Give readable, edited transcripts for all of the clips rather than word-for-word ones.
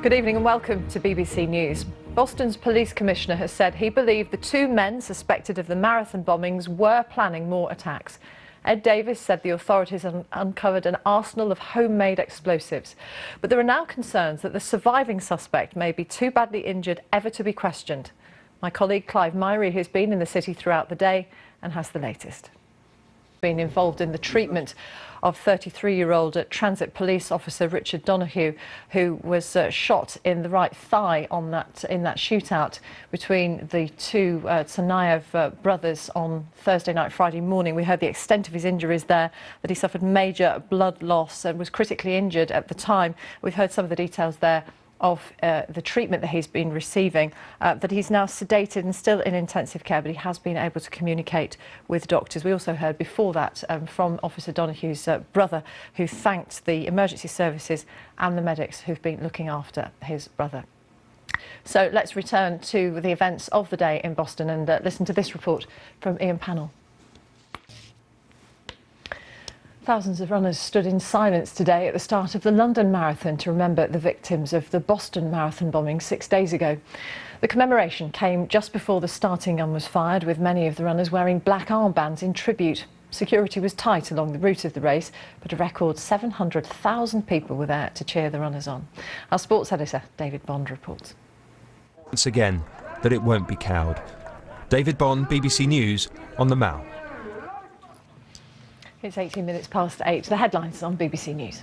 Good evening and welcome to BBC News. Boston's police commissioner has said he believed the two men suspected of the marathon bombings were planning more attacks. Ed Davis said the authorities uncovered an arsenal of homemade explosives. But there are now concerns that the surviving suspect may be too badly injured ever to be questioned. My colleague Clive Myrie has been in the city throughout the day and has the latest. Been involved in the treatment of 33-year-old transit police officer Richard Donoghue, who was shot in the right thigh in that shootout between the two Tsarnaev brothers on Thursday night, Friday morning. We heard the extent of his injuries there, that he suffered major blood loss and was critically injured at the time. We've heard some of the details there of the treatment that he's been receiving, that he's now sedated and still in intensive care, but he has been able to communicate with doctors. We also heard before that from Officer Donoghue's brother, who thanked the emergency services and the medics who've been looking after his brother. So let's return to the events of the day in Boston and listen to this report from Ian Pannell. Thousands of runners stood in silence today at the start of the London Marathon to remember the victims of the Boston Marathon bombing 6 days ago. The commemoration came just before the starting gun was fired, with many of the runners wearing black armbands in tribute. Security was tight along the route of the race, but a record 700,000 people were there to cheer the runners on. Our sports editor, David Bond, reports. Once again, that it won't be cowed. David Bond, BBC News, on the Mall. It's 18 minutes past 8. The headlines on BBC News.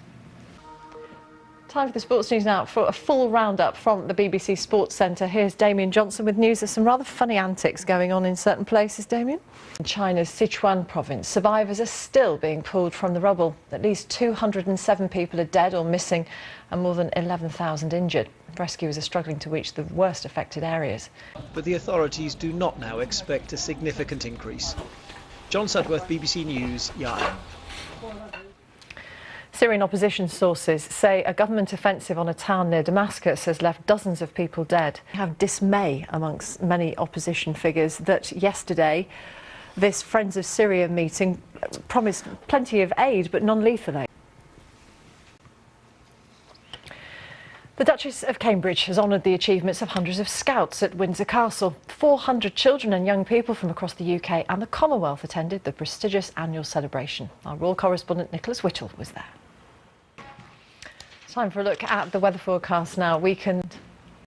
Time for the sports news now for a full roundup from the BBC Sports Centre. Here's Damien Johnson with news. There's some rather funny antics going on in certain places, Damien. In China's Sichuan province, survivors are still being pulled from the rubble. At least 207 people are dead or missing and more than 11,000 injured. Rescuers are struggling to reach the worst affected areas. But the authorities do not now expect a significant increase. John Sudworth, BBC News, Yarn. Syrian opposition sources say a government offensive on a town near Damascus has left dozens of people dead. We have dismay amongst many opposition figures that yesterday this Friends of Syria meeting promised plenty of aid but non-lethal aid. The Duchess of Cambridge has honoured the achievements of hundreds of scouts at Windsor Castle. 400 children and young people from across the UK and the Commonwealth attended the prestigious annual celebration. Our royal correspondent Nicholas Whittle was there. Time for a look at the weather forecast now. Weakened